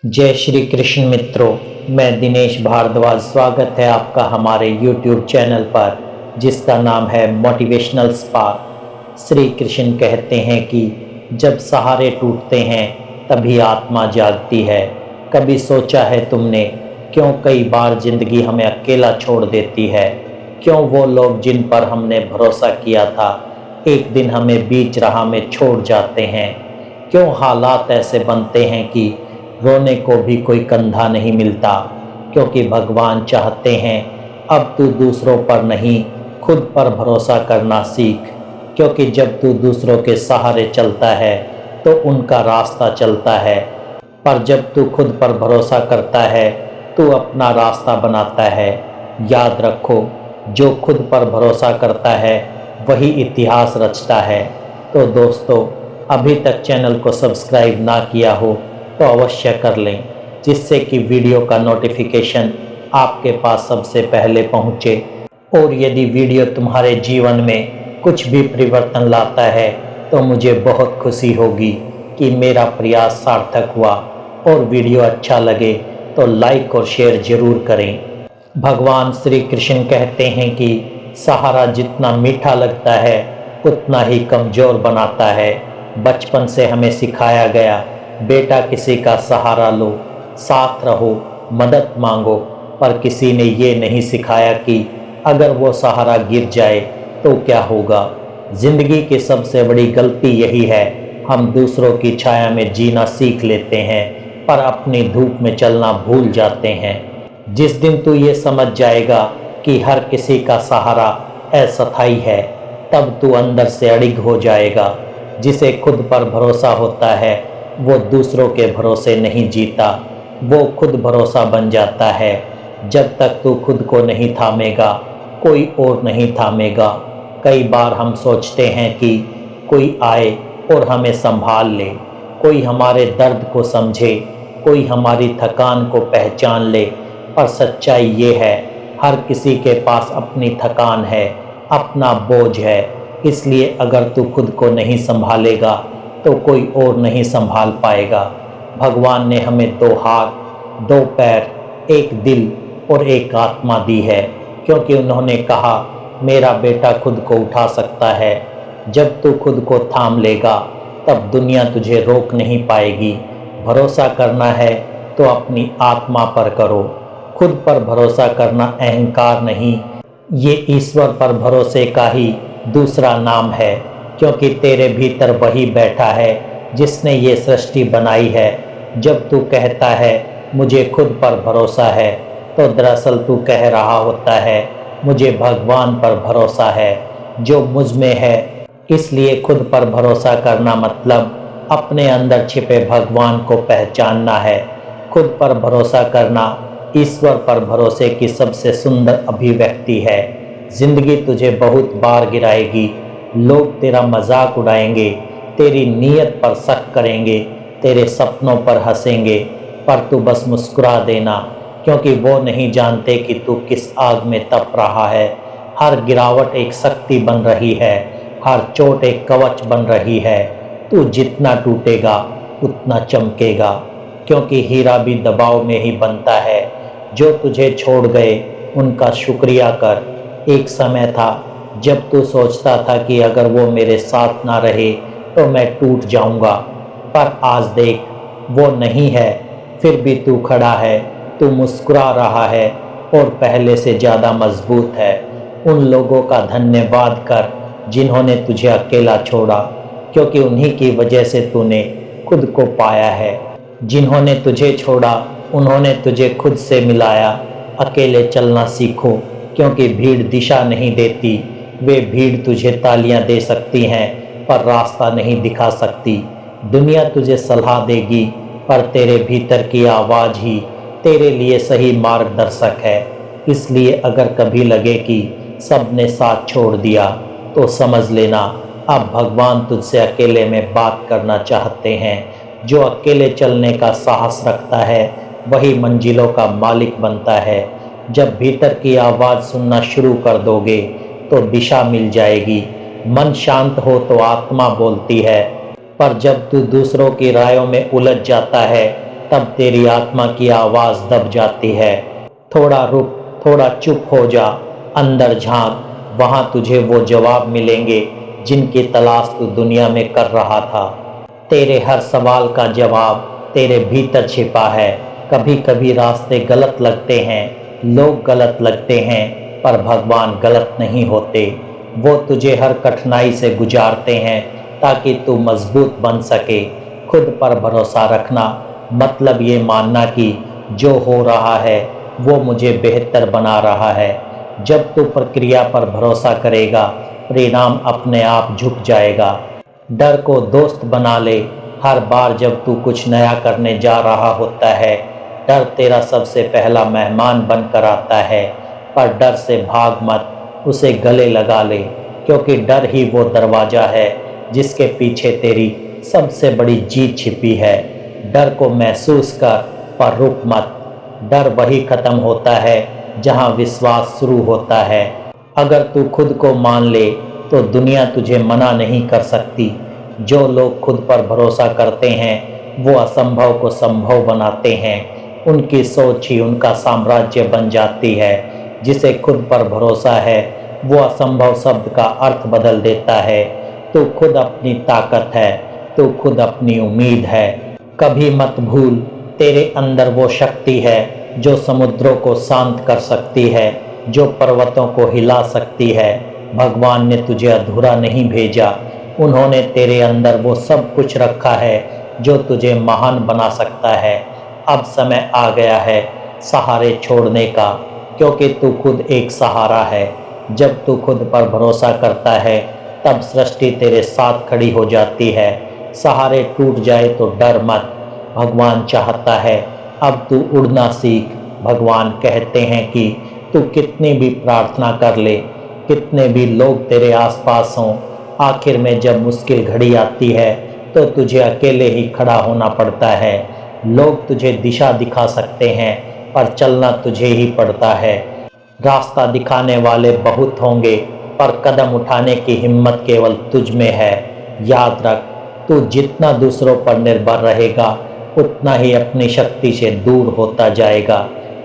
जय श्री कृष्ण मित्रों, मैं दिनेश भारद्वाज। स्वागत है आपका हमारे YouTube चैनल पर जिसका नाम है मोटिवेशनल स्पार्क। श्री कृष्ण कहते हैं कि जब सहारे टूटते हैं तभी आत्मा जागती है। कभी सोचा है तुमने क्यों कई बार जिंदगी हमें अकेला छोड़ देती है? क्यों वो लोग जिन पर हमने भरोसा किया था एक दिन हमें बीच राह में छोड़ जाते हैं? क्यों हालात ऐसे बनते हैं कि रोने को भी कोई कंधा नहीं मिलता? क्योंकि भगवान चाहते हैं अब तू दूसरों पर नहीं खुद पर भरोसा करना सीख। क्योंकि जब तू दूसरों के सहारे चलता है तो उनका रास्ता चलता है, पर जब तू खुद पर भरोसा करता है तू अपना रास्ता बनाता है। याद रखो, जो खुद पर भरोसा करता है वही इतिहास रचता है। तो दोस्तों, अभी तक चैनल को सब्सक्राइब ना किया हो तो अवश्य कर लें, जिससे कि वीडियो का नोटिफिकेशन आपके पास सबसे पहले पहुंचे। और यदि वीडियो तुम्हारे जीवन में कुछ भी परिवर्तन लाता है तो मुझे बहुत खुशी होगी कि मेरा प्रयास सार्थक हुआ। और वीडियो अच्छा लगे तो लाइक और शेयर जरूर करें। भगवान श्री कृष्ण कहते हैं कि सहारा जितना मीठा लगता है उतना ही कमज़ोर बनाता है। बचपन से हमें सिखाया गया, बेटा किसी का सहारा लो, साथ रहो, मदद मांगो, पर किसी ने ये नहीं सिखाया कि अगर वो सहारा गिर जाए तो क्या होगा। ज़िंदगी की सबसे बड़ी गलती यही है, हम दूसरों की छाया में जीना सीख लेते हैं पर अपनी धूप में चलना भूल जाते हैं। जिस दिन तू ये समझ जाएगा कि हर किसी का सहारा अस्थायी है, तब तू अंदर से अड़िग हो जाएगा। जिसे खुद पर भरोसा होता है वो दूसरों के भरोसे नहीं जीता, वो खुद भरोसा बन जाता है। जब तक तू खुद को नहीं थामेगा कोई और नहीं थामेगा। कई बार हम सोचते हैं कि कोई आए और हमें संभाल ले, कोई हमारे दर्द को समझे, कोई हमारी थकान को पहचान ले, पर सच्चाई ये है हर किसी के पास अपनी थकान है, अपना बोझ है। इसलिए अगर तू खुद को नहीं संभालेगा तो कोई और नहीं संभाल पाएगा। भगवान ने हमें दो हाथ, दो पैर, एक दिल और एक आत्मा दी है, क्योंकि उन्होंने कहा मेरा बेटा खुद को उठा सकता है। जब तू खुद को थाम लेगा तब दुनिया तुझे रोक नहीं पाएगी। भरोसा करना है तो अपनी आत्मा पर करो। खुद पर भरोसा करना अहंकार नहीं, ये ईश्वर पर भरोसे का ही दूसरा नाम है। क्योंकि तेरे भीतर वही बैठा है जिसने ये सृष्टि बनाई है। जब तू कहता है मुझे खुद पर भरोसा है तो दरअसल तू कह रहा होता है मुझे भगवान पर भरोसा है जो मुझ में है। इसलिए खुद पर भरोसा करना मतलब अपने अंदर छिपे भगवान को पहचानना है। खुद पर भरोसा करना ईश्वर पर भरोसे की सबसे सुंदर अभिव्यक्ति है। जिंदगी तुझे बहुत बार गिराएगी, लोग तेरा मजाक उड़ाएंगे, तेरी नीयत पर शक करेंगे, तेरे सपनों पर हंसेंगे, पर तू बस मुस्कुरा देना, क्योंकि वो नहीं जानते कि तू किस आग में तप रहा है। हर गिरावट एक शक्ति बन रही है, हर चोट एक कवच बन रही है। तू जितना टूटेगा उतना चमकेगा, क्योंकि हीरा भी दबाव में ही बनता है। जो तुझे छोड़ गए उनका शुक्रिया कर। एक समय था जब तू सोचता था कि अगर वो मेरे साथ ना रहे तो मैं टूट जाऊंगा, पर आज देख वो नहीं है, फिर भी तू खड़ा है, तू मुस्कुरा रहा है और पहले से ज़्यादा मजबूत है। उन लोगों का धन्यवाद कर जिन्होंने तुझे अकेला छोड़ा, क्योंकि उन्हीं की वजह से तूने खुद को पाया है। जिन्होंने तुझे छोड़ा उन्होंने तुझे खुद से मिलाया। अकेले चलना सीखो, क्योंकि भीड़ दिशा नहीं देती। वे भीड़ तुझे तालियां दे सकती हैं पर रास्ता नहीं दिखा सकती। दुनिया तुझे सलाह देगी पर तेरे भीतर की आवाज़ ही तेरे लिए सही मार्गदर्शक है। इसलिए अगर कभी लगे कि सब ने साथ छोड़ दिया तो समझ लेना अब भगवान तुझसे अकेले में बात करना चाहते हैं। जो अकेले चलने का साहस रखता है वही मंजिलों का मालिक बनता है। जब भीतर की आवाज़ सुनना शुरू कर दोगे तो दिशा मिल जाएगी। मन शांत हो तो आत्मा बोलती है, पर जब तू दूसरों की रायों में उलझ जाता है तब तेरी आत्मा की आवाज़ दब जाती है। थोड़ा रुक, थोड़ा चुप हो जा, अंदर झांक, वहाँ तुझे वो जवाब मिलेंगे जिनकी तलाश तू दुनिया में कर रहा था। तेरे हर सवाल का जवाब तेरे भीतर छिपा है। कभी कभी रास्ते गलत लगते हैं, लोग गलत लगते हैं, पर भगवान गलत नहीं होते। वो तुझे हर कठिनाई से गुजारते हैं ताकि तू मजबूत बन सके। खुद पर भरोसा रखना मतलब ये मानना कि जो हो रहा है वो मुझे बेहतर बना रहा है। जब तू प्रक्रिया पर भरोसा करेगा, परिणाम अपने आप झुक जाएगा। डर को दोस्त बना ले। हर बार जब तू कुछ नया करने जा रहा होता है, डर तेरा सबसे पहला मेहमान बनकर आता है। पर डर से भाग मत, उसे गले लगा ले, क्योंकि डर ही वो दरवाज़ा है जिसके पीछे तेरी सबसे बड़ी जीत छिपी है। डर को महसूस कर, पर रुक मत। डर वही ख़त्म होता है जहाँ विश्वास शुरू होता है। अगर तू खुद को मान ले तो दुनिया तुझे मना नहीं कर सकती। जो लोग खुद पर भरोसा करते हैं वो असंभव को संभव बनाते हैं। उनकी सोच ही उनका साम्राज्य बन जाती है। जिसे खुद पर भरोसा है वो असंभव शब्द का अर्थ बदल देता है। तू खुद अपनी ताकत है, तू खुद अपनी उम्मीद है। कभी मत भूल, तेरे अंदर वो शक्ति है जो समुद्रों को शांत कर सकती है, जो पर्वतों को हिला सकती है। भगवान ने तुझे अधूरा नहीं भेजा, उन्होंने तेरे अंदर वो सब कुछ रखा है जो तुझे महान बना सकता है। अब समय आ गया है सहारे छोड़ने का, क्योंकि तू खुद एक सहारा है। जब तू खुद पर भरोसा करता है तब सृष्टि तेरे साथ खड़ी हो जाती है। सहारे टूट जाए तो डर मत, भगवान चाहता है अब तू उड़ना सीख। भगवान कहते हैं कि तू कितनी भी प्रार्थना कर ले, कितने भी लोग तेरे आसपास हों, आखिर में जब मुश्किल घड़ी आती है तो तुझे अकेले ही खड़ा होना पड़ता है। लोग तुझे दिशा दिखा सकते हैं, पर चलना तुझे ही पड़ता है। रास्ता दिखाने वाले बहुत होंगे, पर कदम उठाने की हिम्मत केवल तुझ में है। याद रख, तू जितना दूसरों पर निर्भर रहेगा उतना ही अपनी शक्ति से दूर होता जाएगा।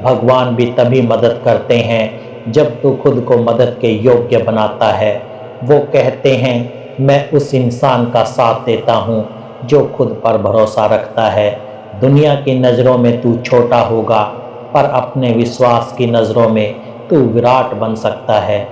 भगवान भी तभी मदद करते हैं जब तू खुद को मदद के योग्य बनाता है। वो कहते हैं, मैं उस इंसान का साथ देता हूँ जो खुद पर भरोसा रखता है। दुनिया की नज़रों में तू छोटा होगा, पर अपने विश्वास की नज़रों में तू विराट बन सकता है।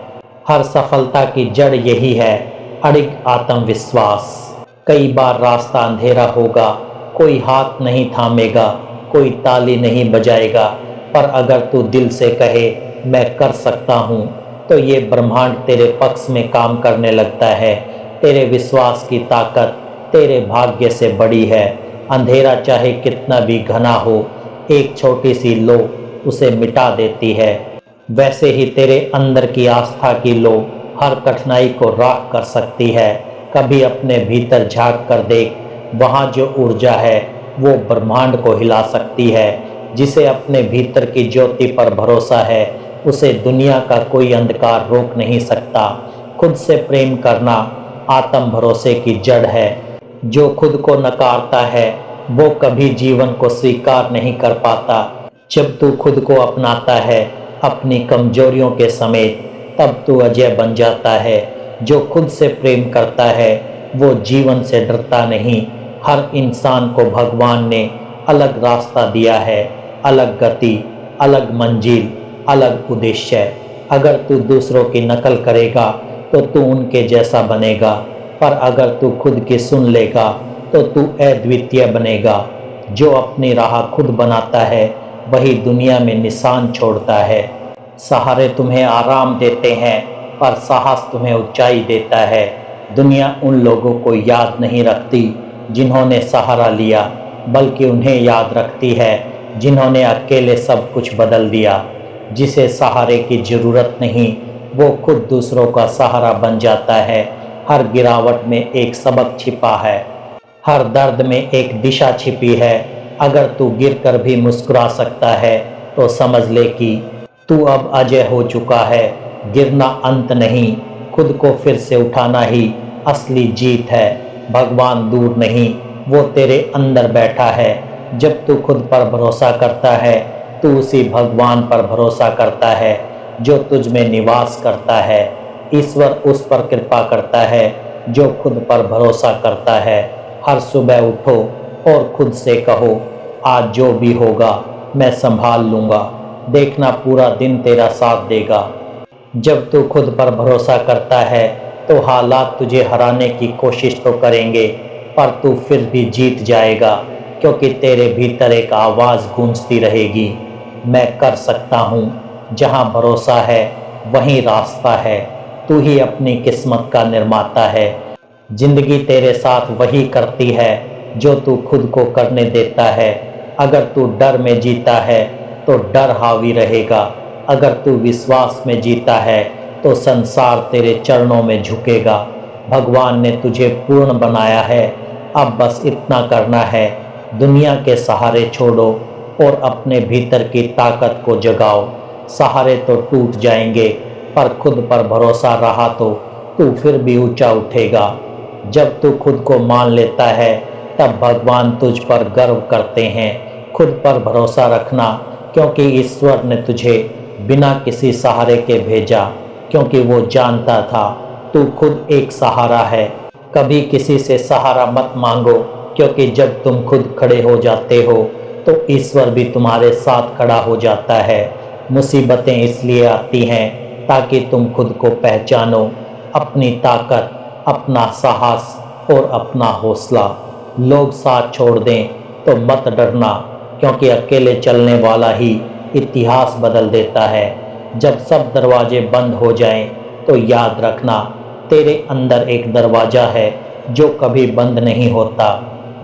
हर सफलता की जड़ यही है, अड़िग आत्मविश्वास। कई बार रास्ता अंधेरा होगा, कोई हाथ नहीं थामेगा, कोई ताली नहीं बजाएगा, पर अगर तू दिल से कहे मैं कर सकता हूँ, तो ये ब्रह्मांड तेरे पक्ष में काम करने लगता है। तेरे विश्वास की ताकत तेरे भाग्य से बड़ी है। अंधेरा चाहे कितना भी घना हो, एक छोटी सी लो उसे मिटा देती है। वैसे ही तेरे अंदर की आस्था की लो हर कठिनाई को राख कर सकती है। कभी अपने भीतर झांक कर देख, वहाँ जो ऊर्जा है वो ब्रह्मांड को हिला सकती है। जिसे अपने भीतर की ज्योति पर भरोसा है उसे दुनिया का कोई अंधकार रोक नहीं सकता। खुद से प्रेम करना आत्म भरोसे की जड़ है। जो खुद को नकारता है वो कभी जीवन को स्वीकार नहीं कर पाता। जब तू खुद को अपनाता है अपनी कमजोरियों के समेत, तब तू अजय बन जाता है। जो खुद से प्रेम करता है वो जीवन से डरता नहीं। हर इंसान को भगवान ने अलग रास्ता दिया है, अलग गति, अलग मंजिल, अलग उद्देश्य। अगर तू दूसरों की नकल करेगा तो तू उनके जैसा बनेगा, पर अगर तू खुद की सुन लेगा तो तू अद्वितीय बनेगा। जो अपनी राह खुद बनाता है वही दुनिया में निशान छोड़ता है। सहारे तुम्हें आराम देते हैं, पर साहस तुम्हें ऊंचाई देता है। दुनिया उन लोगों को याद नहीं रखती जिन्होंने सहारा लिया, बल्कि उन्हें याद रखती है जिन्होंने अकेले सब कुछ बदल दिया। जिसे सहारे की ज़रूरत नहीं वो खुद दूसरों का सहारा बन जाता है। हर गिरावट में एक सबक छिपा है, हर दर्द में एक दिशा छिपी है। अगर तू गिरकर भी मुस्कुरा सकता है तो समझ ले कि तू अब अजय हो चुका है। गिरना अंत नहीं, खुद को फिर से उठाना ही असली जीत है। भगवान दूर नहीं, वो तेरे अंदर बैठा है। जब तू खुद पर भरोसा करता है तू उसी भगवान पर भरोसा करता है जो तुझ में निवास करता है। ईश्वर उस पर कृपा करता है जो खुद पर भरोसा करता है। हर सुबह उठो और खुद से कहो, आज जो भी होगा मैं संभाल लूँगा। देखना पूरा दिन तेरा साथ देगा। जब तू खुद पर भरोसा करता है तो हालात तुझे हराने की कोशिश तो करेंगे, पर तू फिर भी जीत जाएगा, क्योंकि तेरे भीतर एक आवाज़ गूंजती रहेगी, मैं कर सकता हूँ। जहाँ भरोसा है वहीं रास्ता है। तू ही अपनी किस्मत का निर्माता है। जिंदगी तेरे साथ वही करती है जो तू खुद को करने देता है। अगर तू डर में जीता है तो डर हावी रहेगा, अगर तू विश्वास में जीता है तो संसार तेरे चरणों में झुकेगा। भगवान ने तुझे पूर्ण बनाया है, अब बस इतना करना है, दुनिया के सहारे छोड़ो और अपने भीतर की ताकत को जगाओ। सहारे तो टूट जाएंगे, पर खुद पर भरोसा रहा तो तू फिर भी ऊंचा उठेगा। जब तू खुद को मान लेता है तब भगवान तुझ पर गर्व करते हैं। खुद पर भरोसा रखना, क्योंकि ईश्वर ने तुझे बिना किसी सहारे के भेजा, क्योंकि वो जानता था तू खुद एक सहारा है। कभी किसी से सहारा मत मांगो, क्योंकि जब तुम खुद खड़े हो जाते हो तो ईश्वर भी तुम्हारे साथ खड़ा हो जाता है। मुसीबतें इसलिए आती हैं ताकि तुम खुद को पहचानो, अपनी ताकत, अपना साहस और अपना हौसला। लोग साथ छोड़ दें तो मत डरना, क्योंकि अकेले चलने वाला ही इतिहास बदल देता है। जब सब दरवाजे बंद हो जाएं तो याद रखना, तेरे अंदर एक दरवाज़ा है जो कभी बंद नहीं होता,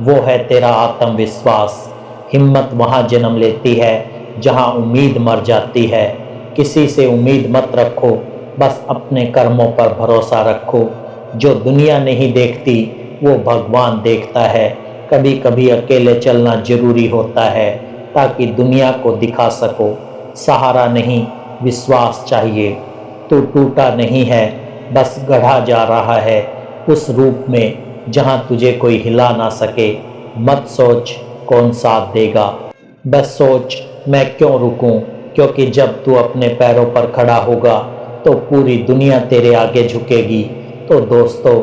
वो है तेरा आत्मविश्वास। हिम्मत वहाँ जन्म लेती है जहाँ उम्मीद मर जाती है। किसी से उम्मीद मत रखो, बस अपने कर्मों पर भरोसा रखो। जो दुनिया नहीं देखती वो भगवान देखता है। कभी कभी अकेले चलना जरूरी होता है ताकि दुनिया को दिखा सको। सहारा नहीं, विश्वास चाहिए। तू टूटा नहीं है, बस गढ़ा जा रहा है उस रूप में जहाँ तुझे कोई हिला ना सके। मत सोच कौन साथ देगा, बस सोच मैं क्यों रुकूं, क्योंकि जब तू अपने पैरों पर खड़ा होगा तो पूरी दुनिया तेरे आगे झुकेगी। तो दोस्तों,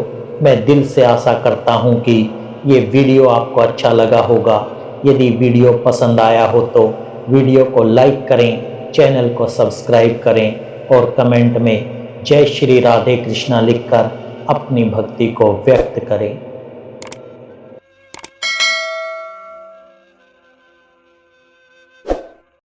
मैं दिल से आशा करता हूं कि ये वीडियो आपको अच्छा लगा होगा। यदि वीडियो पसंद आया हो तो वीडियो को लाइक करें, चैनल को सब्सक्राइब करें और कमेंट में जय श्री राधे कृष्णा लिखकर अपनी भक्ति को व्यक्त करें।